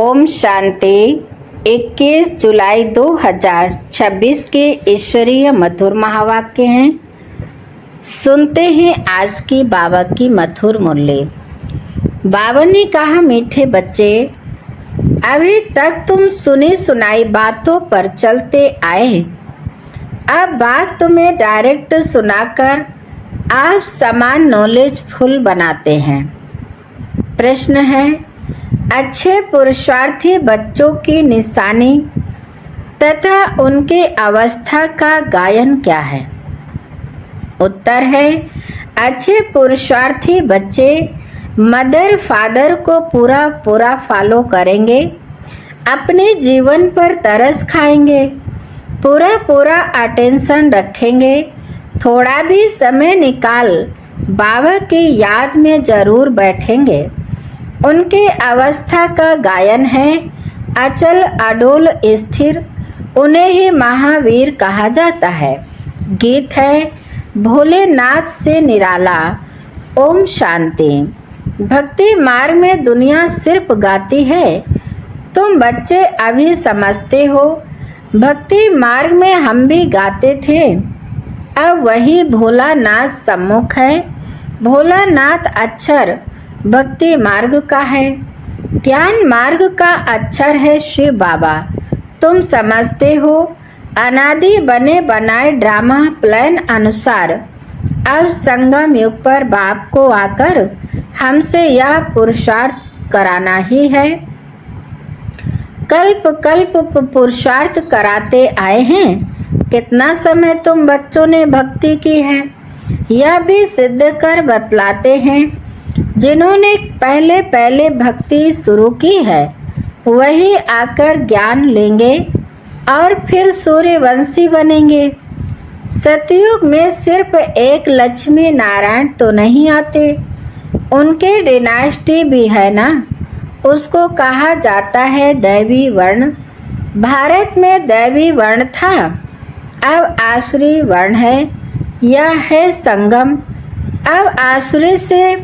ओम शांति। 21 जुलाई 2026 के ईश्वरीय मधुर महावाक्य हैं। सुनते हैं आज की बाबा की मधुर मुरली। बाबा ने कहा, मीठे बच्चे, अभी तक तुम सुनी सुनाई बातों पर चलते आए। अब बात तुम्हें डायरेक्ट सुनाकर आप समान नॉलेज फुल बनाते हैं। प्रश्न है, अच्छे पुरुषार्थी बच्चों की निशानी तथा उनके अवस्था का गायन क्या है? उत्तर है, अच्छे पुरुषार्थी बच्चे मदर फादर को पूरा फॉलो करेंगे, अपने जीवन पर तरस खाएंगे, पूरा अटेंशन रखेंगे, थोड़ा भी समय निकाल बाबा की याद में जरूर बैठेंगे। उनके अवस्था का गायन है अचल अडोल स्थिर, उन्हें ही महावीर कहा जाता है। गीत है भोलेनाथ से निराला। ओम शांति। भक्ति मार्ग में दुनिया सिर्फ गाती है, तुम बच्चे अभी समझते हो। भक्ति मार्ग में हम भी गाते थे, अब वही भोलानाथ सम्मुख है। भोलानाथ अक्षर भक्ति मार्ग का है, ज्ञान मार्ग का अक्षर है शिव बाबा। तुम समझते हो, अनादि बने बनाए ड्रामा प्लान अनुसार अब संगम युग पर बाप को आकर हमसे यह पुरुषार्थ कराना ही है। कल्प कल्प पुरुषार्थ कराते आए हैं। कितना समय तुम बच्चों ने भक्ति की है, यह भी सिद्ध कर बतलाते हैं। जिन्होंने पहले भक्ति शुरू की है, वही आकर ज्ञान लेंगे और फिर सूर्यवंशी बनेंगे। सतयुग में सिर्फ एक लक्ष्मी नारायण तो नहीं आते, उनके डिनास्टी भी है ना, उसको कहा जाता है दैवी वर्ण। भारत में दैवी वर्ण था, अब आसुरी वर्ण है, यह है संगम। अब आसुरी से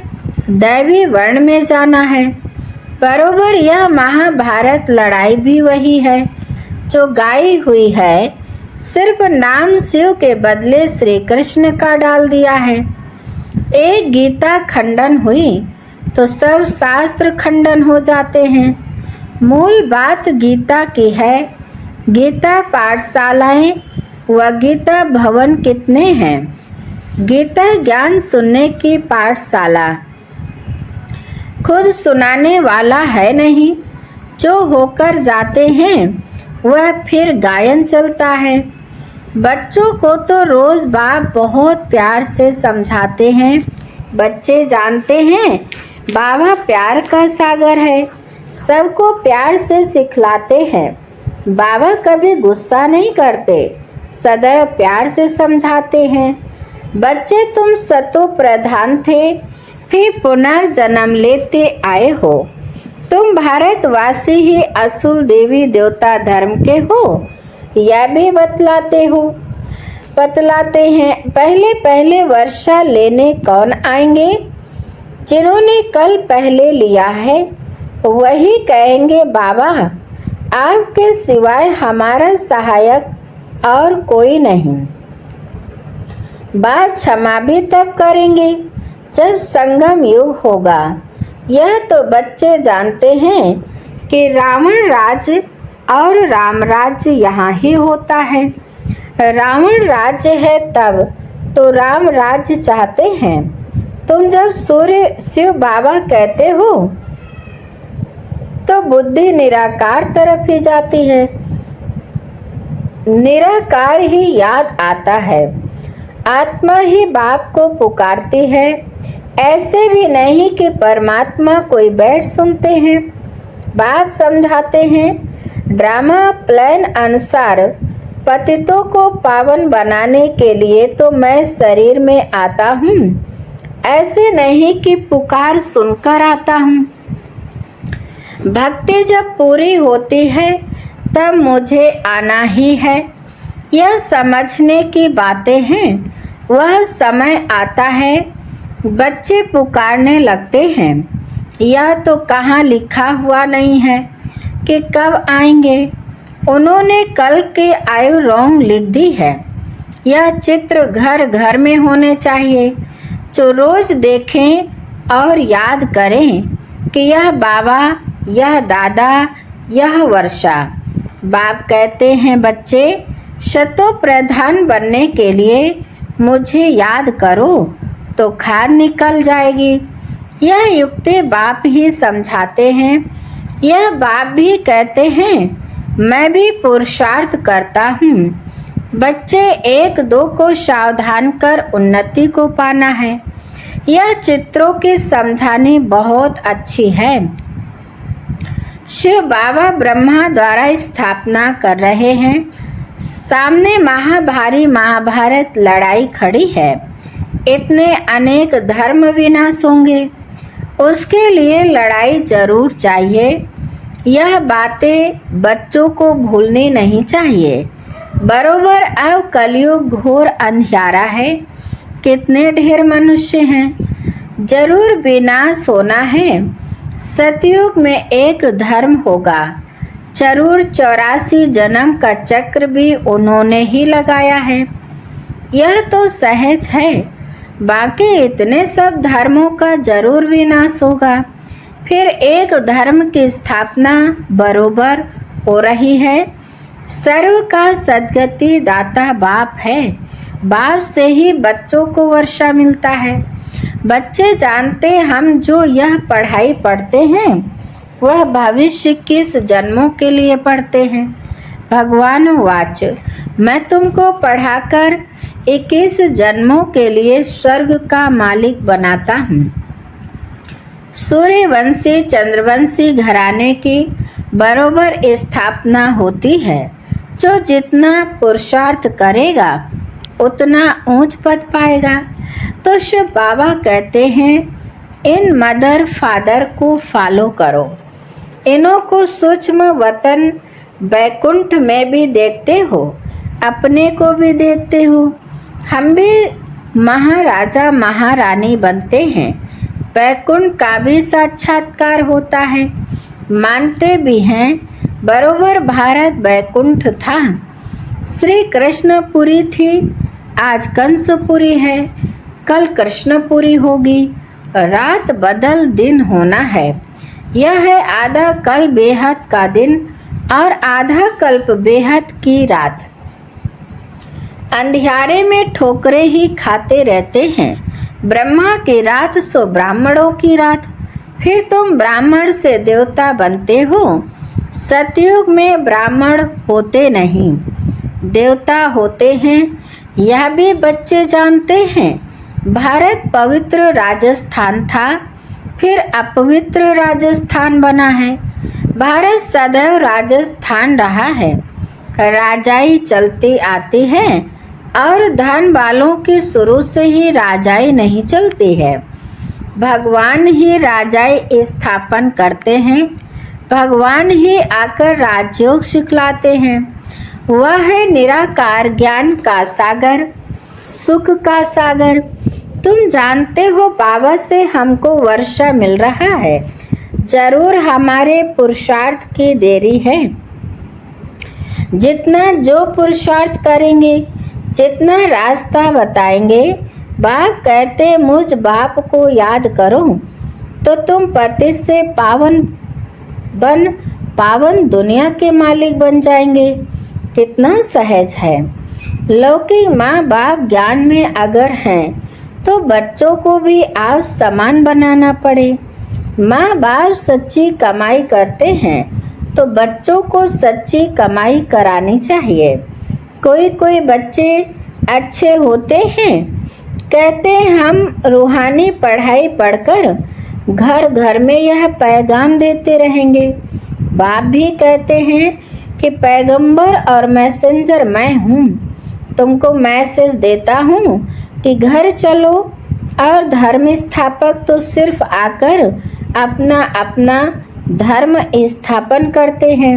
दैवी वर्ण में जाना है। बरोबर यह महाभारत लड़ाई भी वही है जो गाई हुई है, सिर्फ नाम शिव के बदले श्री कृष्ण का डाल दिया है। एक गीता खंडन हुई तो सब शास्त्र खंडन हो जाते हैं। मूल बात गीता की है। गीता पाठशालाएं व गीता भवन कितने हैं? गीता ज्ञान सुनने की पाठशाला, खुद सुनाने वाला है नहीं। जो होकर जाते हैं वह फिर गायन चलता है। बच्चों को तो रोज बाप बहुत प्यार से समझाते हैं। बच्चे जानते हैं बाबा प्यार का सागर है, सबको प्यार से सिखलाते हैं। बाबा कभी गुस्सा नहीं करते, सदैव प्यार से समझाते हैं। बच्चे, तुम सतो प्रधान थे, फिर पुनर्जन्म लेते आए हो। तुम भारतवासी ही असुल देवी देवता धर्म के हो, यह भी बतलाते हैं। पहले वर्षा लेने कौन आएंगे? जिन्होंने कल पहले लिया है वही कहेंगे, बाबा आपके सिवाय हमारा सहायक और कोई नहीं। बात क्षमा भी तब करेंगे जब संगम युग होगा। यह तो बच्चे जानते हैं कि रावण राज्य और राम राज्य यहाँ ही होता है। रावण राज्य है तब तो राम राज्य चाहते हैं। तुम जब सूर्य शिव बाबा कहते हो तो बुद्धि निराकार तरफ ही जाती है, निराकार ही याद आता है। आत्मा ही बाप को पुकारती है। ऐसे भी नहीं कि परमात्मा कोई बैठ सुनते हैं। बाप समझाते हैं ड्रामा प्लान अनुसार पतितों को पावन बनाने के लिए तो मैं शरीर में आता हूँ, ऐसे नहीं कि पुकार सुनकर आता हूँ। भक्ति जब पूरी होती है तब मुझे आना ही है। यह समझने की बातें हैं। वह समय आता है, बच्चे पुकारने लगते हैं। यह तो कहाँ लिखा हुआ नहीं है। कि कब आएंगे। उन्होंने कल के आयु रॉन्ग लिख दी है। यह चित्र घर घर में होने चाहिए, जो रोज देखें और याद करें कि यह बाबा, यह दादा, यह वर्षा। बाप कहते हैं, बच्चे शतो प्रधान बनने के लिए मुझे याद करो तो खाद निकल जाएगी। यह युक्ति बाप ही समझाते हैं। यह बाप भी कहते हैं, मैं भी पुरुषार्थ करता हूँ। बच्चे एक दो को सावधान कर उन्नति को पाना है। यह चित्रों की समझानी बहुत अच्छी है। शिव बाबा ब्रह्मा द्वारा स्थापना कर रहे हैं। सामने महाभारी महाभारत लड़ाई खड़ी है। इतने अनेक धर्म विनाश होंगे, उसके लिए लड़ाई जरूर चाहिए। यह बातें बच्चों को भूलनी नहीं चाहिए। बरोबर अब कलयुग घोर अंधियारा है। कितने ढेर मनुष्य हैं, जरूर विनाश होना है। सतयुग में एक धर्म होगा। जरूर 84 जन्म का चक्र भी उन्होंने ही लगाया है। यह तो सहज है। बाकी इतने सब धर्मों का जरूर विनाश होगा। फिर एक धर्म की स्थापना बरोबर हो रही है। सर्व का सद्गति दाता बाप है। बाप से ही बच्चों को वर्षा मिलता है। बच्चे जानते हम जो यह पढ़ाई पढ़ते हैं वह भविष्य किस जन्मों के लिए पढ़ते हैं। भगवान वाच, मैं तुमको पढ़ाकर 21 जन्मों के लिए स्वर्ग का मालिक बनाता हूँ। सूर्यवंशी चंद्रवंशी घराने की बरोबर स्थापना होती है। जो जितना पुरुषार्थ करेगा उतना ऊंच पद पाएगा। तो शिव बाबा कहते हैं, इन मदर फादर को फॉलो करो। इन्हों को सूक्ष्म वतन बैकुंठ में भी देखते हो, अपने को भी देखते हो। हम भी महाराजा महारानी बनते हैं। बैकुंठ का भी साक्षात्कार होता है। मानते भी हैं बरोबर भारत बैकुंठ था। श्री कृष्णपुरी थी, आज कंसपुरी है, कल कृष्णपुरी होगी। रात बदल दिन होना है। यह है आधा कल बेहद का दिन और आधा कल्प बेहद की रात। अंधियारे में ठोकरे ही खाते रहते हैं। ब्रह्मा की रात सो ब्राह्मणों की रात। फिर तुम ब्राह्मण से देवता बनते हो। सतयुग में ब्राह्मण होते नहीं, देवता होते हैं। यह भी बच्चे जानते हैं। भारत पवित्र राजस्थान था, फिर अपवित्र राजस्थान बना है। भारत सदैव राजस्थान रहा है। राजाई चलती आती है और धन वालों की शुरू से ही राजाई नहीं चलती है। भगवान ही राजाई स्थापन करते हैं। भगवान ही आकर राजयोग सिखलाते हैं। वह है निराकार ज्ञान का सागर, सुख का सागर। तुम जानते हो बाबा से हमको वर्षा मिल रहा है। जरूर हमारे पुरुषार्थ की देरी है। जितना जो पुरुषार्थ करेंगे, जितना रास्ता बताएंगे, बाप कहते मुझ बाप को याद करो तो तुम पति से पावन दुनिया के मालिक बन जाएंगे। कितना सहज है। लौकिक माँ बाप ज्ञान में अगर हैं तो बच्चों को भी आप समान बनाना पड़े। माँ बाप सच्ची कमाई करते हैं तो बच्चों को सच्ची कमाई करानी चाहिए। कोई कोई बच्चे अच्छे होते हैं, कहते हैं हम रूहानी पढ़ाई पढ़कर घर घर में यह पैगाम देते रहेंगे। बाप भी कहते हैं कि पैगंबर और मैसेंजर मैं हूँ। तुमको मैसेज देता हूँ कि घर चलो, और धर्म स्थापक तो सिर्फ आकर अपना अपना धर्म स्थापन करते हैं।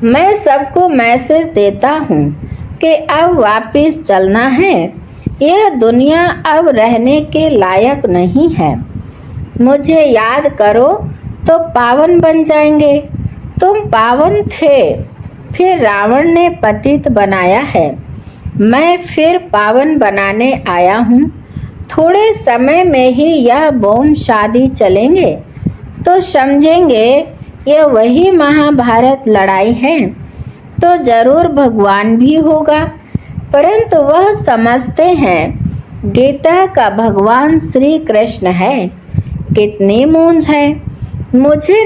मैं सबको मैसेज देता हूँ कि अब वापिस चलना है। यह दुनिया अब रहने के लायक नहीं है। मुझे याद करो तो पावन बन जाएंगे। तुम पावन थे, फिर रावण ने पतित बनाया है। मैं फिर पावन बनाने आया हूँ। थोड़े समय में ही यह बम शादी चलेंगे तो समझेंगे यह वही महाभारत लड़ाई है। तो जरूर भगवान भी होगा, परंतु वह समझते हैं गीता का भगवान श्री कृष्ण है। कितनी मूंझ है। मुझे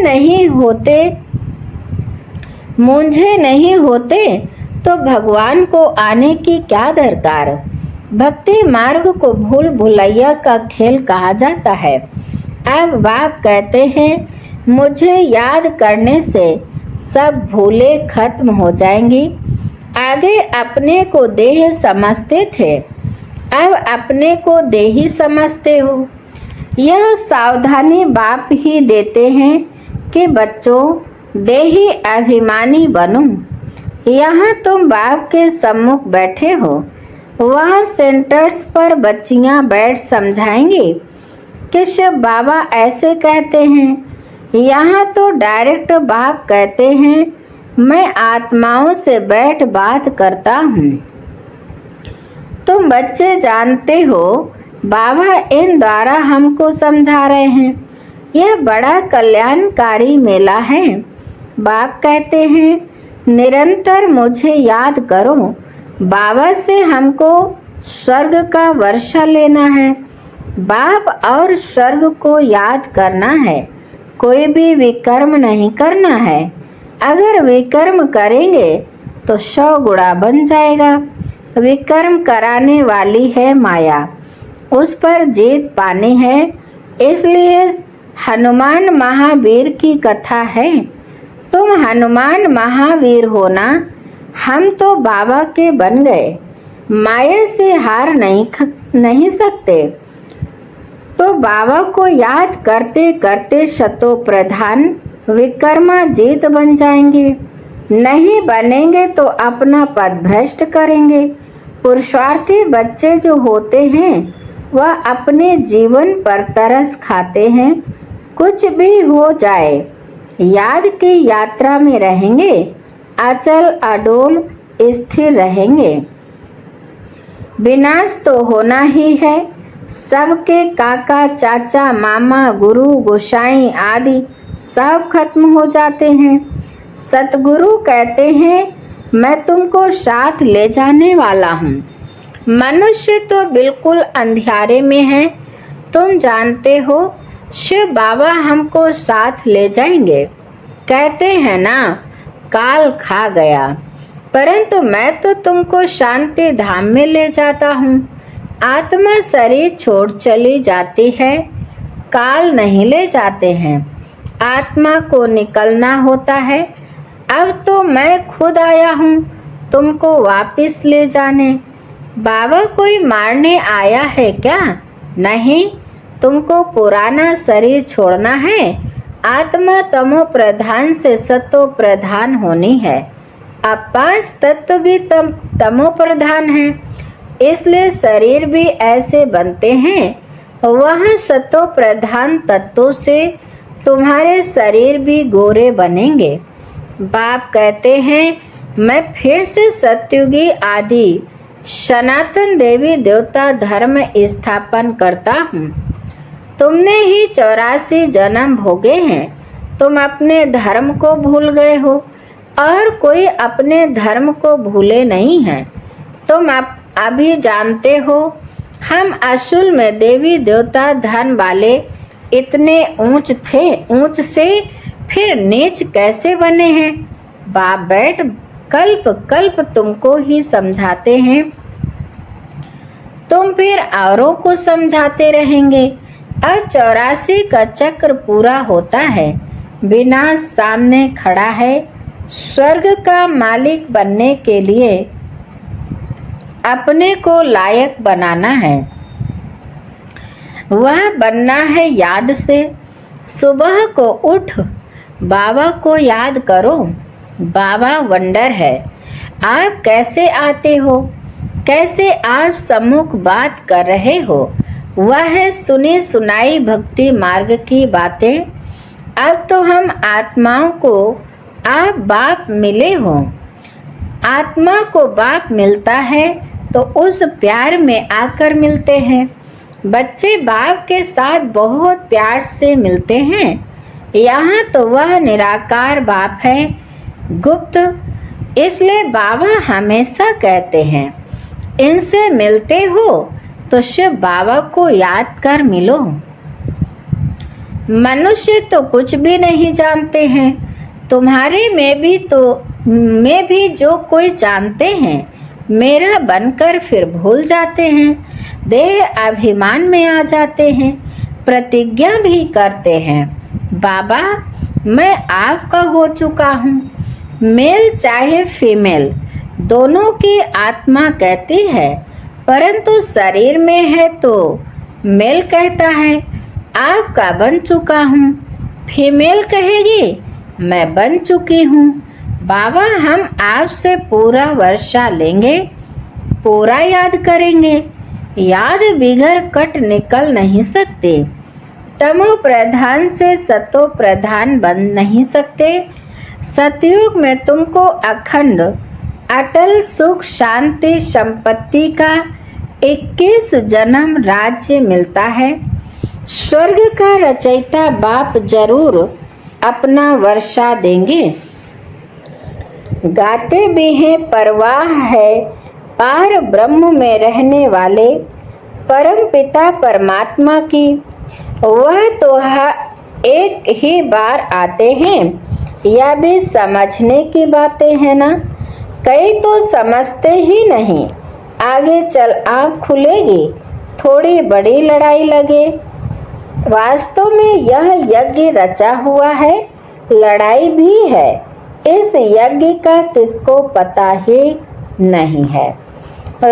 नहीं होते तो भगवान को आने की क्या दरकार। भक्ति मार्ग को भूल भुलैया का खेल कहा जाता है। अब बाप कहते हैं मुझे याद करने से सब भूले खत्म हो जाएंगी। आगे अपने को देह समझते थे, अब अपने को देही समझते हो। यह सावधानी बाप ही देते हैं कि बच्चों देही अभिमानी बनो। यहाँ तुम बाप के सम्मुख बैठे हो, वहाँ सेंटर्स पर बच्चियाँ बैठ समझाएंगी कि शिव बाबा ऐसे कहते हैं। यहाँ तो डायरेक्ट बाप कहते हैं मैं आत्माओं से बैठ बात करता हूँ। तुम बच्चे जानते हो बाबा इन द्वारा हमको समझा रहे हैं। यह बड़ा कल्याणकारी मेला है। बाप कहते हैं निरंतर मुझे याद करो। बाबा से हमको स्वर्ग का वर्षा लेना है। बाप और स्वर्ग को याद करना है। कोई भी विकर्म नहीं करना है। अगर विकर्म करेंगे तो 100 गुणा बन जाएगा। विकर्म कराने वाली है माया, उस पर जीत पानी है। इसलिए हनुमान महावीर की कथा है। तुम हनुमान महावीर होना, हम तो बाबा के बन गए। माया से हार नहीं सकते। तो बाबा को याद करते करते शतो प्रधान विकर्मा जीत बन जाएंगे। नहीं बनेंगे तो अपना पद भ्रष्ट करेंगे। पुरुषार्थी बच्चे जो होते हैं वह अपने जीवन पर तरस खाते हैं। कुछ भी हो जाए याद की यात्रा में रहेंगे, अचल अडोल स्थिर रहेंगे। विनाश तो होना ही है। सबके काका चाचा मामा गुरु गोसाई आदि सब खत्म हो जाते हैं। सतगुरु कहते हैं मैं तुमको साथ ले जाने वाला हूँ। मनुष्य तो बिल्कुल अंधियारे में है। तुम जानते हो शिव बाबा हमको साथ ले जाएंगे। कहते हैं ना काल खा गया, परंतु मैं तो तुमको शांति धाम में ले जाता हूँ। आत्मा शरीर छोड़ चली जाती है, काल नहीं ले जाते हैं। आत्मा को निकलना होता है। अब तो मैं खुद आया हूँ तुमको वापस ले जाने। बाबा कोई मारने आया है क्या? नहीं, तुमको पुराना शरीर छोड़ना है। आत्मा तमो प्रधान से सतो प्रधान होनी है। अब 5 तत्व भी तमो प्रधान है, इसलिए शरीर भी ऐसे बनते हैं। वह सतो प्रधान तत्वों से तुम्हारे शरीर भी गोरे बनेंगे। बाप कहते हैं मैं फिर से सत्युगी आदि सनातन देवी देवता धर्म स्थापन करता हूँ। तुमने ही 84 जन्म भोगे हैं। तुम अपने धर्म को भूल गए हो और कोई अपने धर्म को भूले नहीं है। तुम अभी जानते हो हम असल में देवी देवता धन वाले इतने ऊंच से फिर नीच कैसे बने हैं। बाप बैठ कल्प कल्प तुमको ही समझाते हैं। तुम फिर औरों को समझाते रहेंगे। अब 84 का चक्र पूरा होता है। विनाश सामने खड़ा है। स्वर्ग का मालिक बनने के लिए अपने को लायक बनाना है। वह बनना है याद से। सुबह को उठ बाबा को याद करो। बाबा वंडर है। आप कैसे आते हो, कैसे आप सम्मुख बात कर रहे हो, वह है सुनी सुनाई भक्ति मार्ग की बातें। अब तो हम आत्माओं को आप बाप मिले हो। आत्मा को बाप मिलता है तो उस प्यार में आकर मिलते हैं। बच्चे बाप के साथ बहुत प्यार से मिलते हैं। यहाँ तो वह निराकार बाप है, गुप्त। इसलिए बाबा हमेशा कहते हैं, इनसे मिलते हो तो शिव बाबा को याद कर मिलो। मनुष्य तो कुछ भी नहीं जानते हैं। तुम्हारे में भी जो कोई जानते हैं, मेरा बनकर फिर भूल जाते हैं। देह अभिमान में आ जाते हैं, प्रतिज्ञा भी करते हैं, बाबा मैं आपका हो चुका हूँ। मेल चाहे फीमेल, दोनों की आत्मा कहती है, परंतु शरीर में है तो मेल कहता है आपका बन चुका हूँ। फीमेल कहेगी मैं बन चुकी हूँ। बाबा हम आपसे पूरा वर्षा लेंगे, पूरा याद करेंगे। याद बिगड़ कट निकल नहीं सकते। तमो प्रधान से सतो प्रधान बन नहीं सकते। सतयुग में तुमको अखंड अटल सुख शांति संपत्ति का 21 जन्म राज्य मिलता है। स्वर्ग का रचयिता बाप जरूर अपना वर्षा देंगे। गाते भी हैं परवाह है पार ब्रह्म में रहने वाले परम पिता परमात्मा की। वह तो एक ही बार आते हैं, यह भी समझने की बातें हैं ना। कई तो समझते ही नहीं, आगे चल आँख खुलेगी, थोड़ी बड़ी लड़ाई लगे। वास्तव में यह यज्ञ रचा हुआ है, लड़ाई भी है। इस यज्ञ का किसको पता ही नहीं है।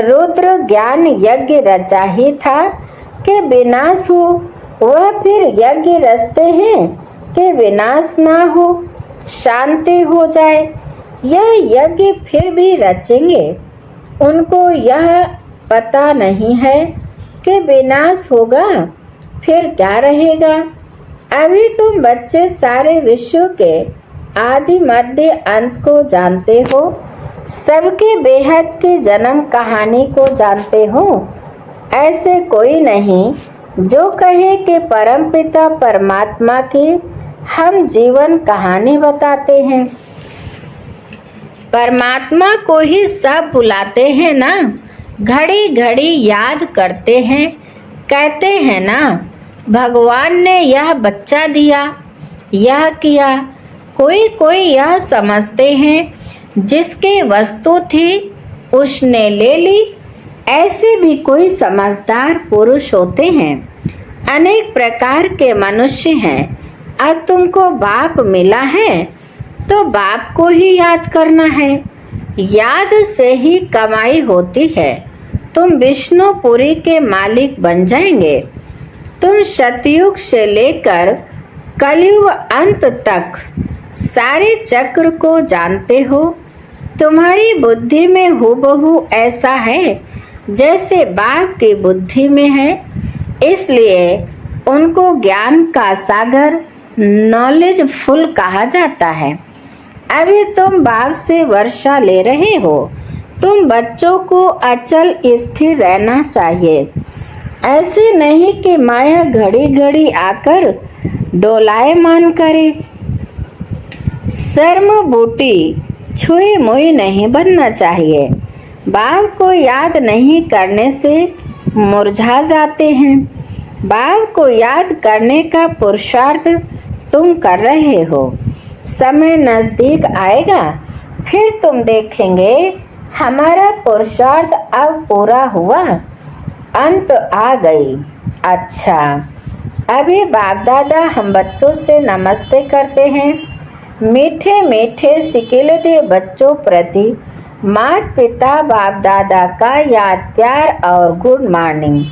रुद्र ज्ञान यज्ञ रचा ही था कि विनाश हो, वह फिर यज्ञ रचते हैं कि विनाश ना हो, शांति हो जाए। यह यज्ञ फिर भी रचेंगे। उनको यह पता नहीं है कि विनाश होगा फिर क्या रहेगा। अभी तुम बच्चे सारे विश्व के आदि मध्य अंत को जानते हो, सबके बेहद की जन्म कहानी को जानते हो। ऐसे कोई नहीं जो कहे कि परमपिता परमात्मा की हम जीवन कहानी बताते हैं। परमात्मा को ही सब बुलाते हैं ना, घड़ी घड़ी याद करते हैं, कहते हैं ना भगवान ने यह बच्चा दिया, यह किया। कोई कोई यह समझते हैं जिसकी वस्तु थी उसने ले ली। ऐसे भी कोई समझदार पुरुष होते हैं। अनेक प्रकार के मनुष्य हैं। अब तुमको बाप मिला है तो बाप को ही याद करना है। याद से ही कमाई होती है। तुम विष्णुपुरी के मालिक बन जाएंगे। तुम सतयुग से लेकर कलयुग अंत तक सारे चक्र को जानते हो। तुम्हारी बुद्धि में हूबहू ऐसा है जैसे बाप की बुद्धि में है। इसलिए उनको ज्ञान का सागर नॉलेज फुल कहा जाता है। अभी तुम बाप से वर्षा ले रहे हो। तुम बच्चों को अचल स्थिर रहना चाहिए। ऐसे नहीं कि माया घड़ी घड़ी आकर डोलायमान करे। शर्म बूटी छुई मुई नहीं बनना चाहिए। बाप को याद नहीं करने से मुरझा जाते हैं। बाप को याद करने का पुरुषार्थ तुम कर रहे हो। समय नजदीक आएगा, फिर तुम देखेंगे हमारा पुरुषार्थ अब पूरा हुआ, अंत आ गई। अच्छा, अभी बाप दादा हम बच्चों से नमस्ते करते हैं। मीठे मीठे सिकिलदे बच्चों प्रति माता पिता बाप दादा का याद प्यार और गुड मॉर्निंग।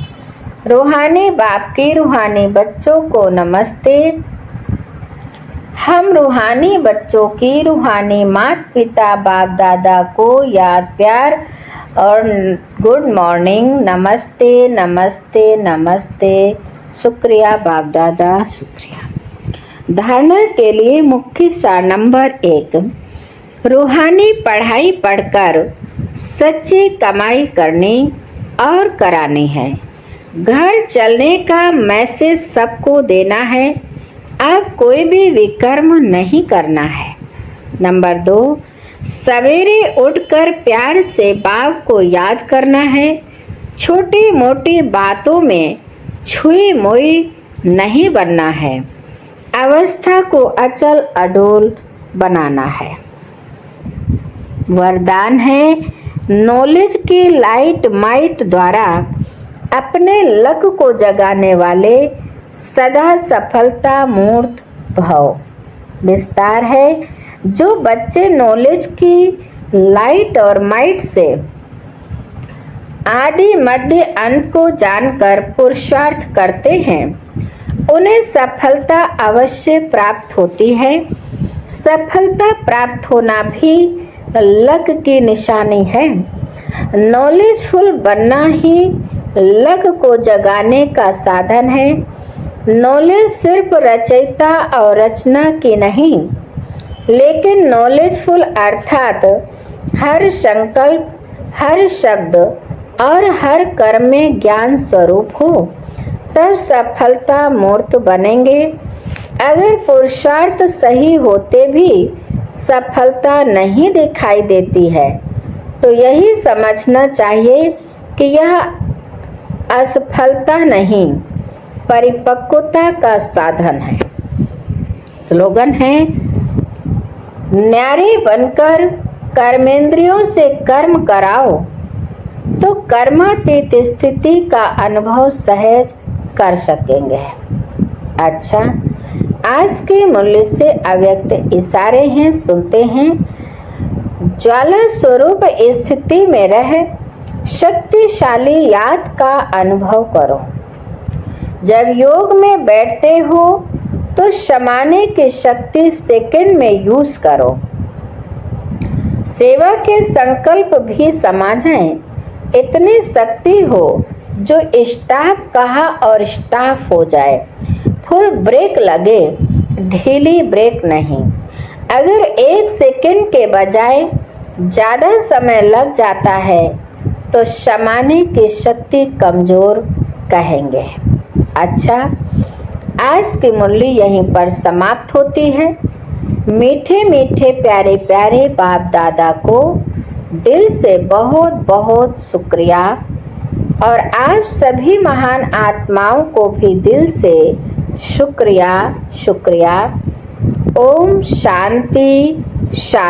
रूहानी बाप की रूहानी बच्चों को नमस्ते। हम रूहानी बच्चों की रूहानी माता पिता बाप दादा को याद प्यार और गुड मॉर्निंग। नमस्ते नमस्ते नमस्ते। शुक्रिया बाप दादा, शुक्रिया। धारणा के लिए मुख्य सार नंबर 1, रूहानी पढ़ाई पढ़कर सच्ची कमाई करनी और करानी है। घर चलने का मैसेज सबको देना है। अब कोई भी विकर्म नहीं करना है। नंबर 2, सवेरे उठकर प्यार से बाप को याद करना है। छोटी मोटी बातों में छुई मुई नहीं बनना है। अवस्था को अचल अडोल बनाना है। वरदान है, नॉलेज की लाइट माइट द्वारा अपने लक को जगाने वाले सदा सफलता मूर्त भव। विस्तार है, जो बच्चे नॉलेज की लाइट और माइट से आदि मध्य अंत को जानकर पुरुषार्थ करते हैं, उन्हें सफलता अवश्य प्राप्त होती है। सफलता प्राप्त होना भी लक की निशानी है। नॉलेजफुल बनना ही लक को जगाने का साधन है। नॉलेज सिर्फ रचयिता और रचना की नहीं, लेकिन नॉलेजफुल अर्थात हर संकल्प, हर शब्द और हर कर्म में ज्ञान स्वरूप हो, तब सफलता मूर्त बनेंगे। अगर पुरुषार्थ सही होते भी सफलता नहीं दिखाई देती है, तो यही समझना चाहिए कि यह असफलता नहीं, परिपक्वता का साधन है। स्लोगन है, न्यारे बनकर कर्मेंद्रियों से कर्म कराओ तो कर्मातीत स्थिति का अनुभव सहज कर सकेंगे। अच्छा, आज के मूल्य से अव्यक्त इशारे हैं, सुनते हैं। ज्वाला स्वरूप स्थिति में रह शक्तिशाली याद का अनुभव करो। जब योग में बैठते हो तो समाने की शक्ति सेकंड में यूज करो। सेवा के संकल्प भी समा जाएं, इतनी शक्ति हो जो स्टाफ कहा और स्टाफ हो जाए। फुल ब्रेक लगे, ढीली ब्रेक नहीं। अगर 1 सेकंड के बजाय ज़्यादा समय लग जाता है तो समाने की शक्ति कमज़ोर कहेंगे। अच्छा, आज की मुरली यहीं पर समाप्त होती है। मीठे मीठे प्यारे प्यारे बाप दादा को दिल से बहुत बहुत शुक्रिया, और आप सभी महान आत्माओं को भी दिल से शुक्रिया शुक्रिया। ओम शांति शांति।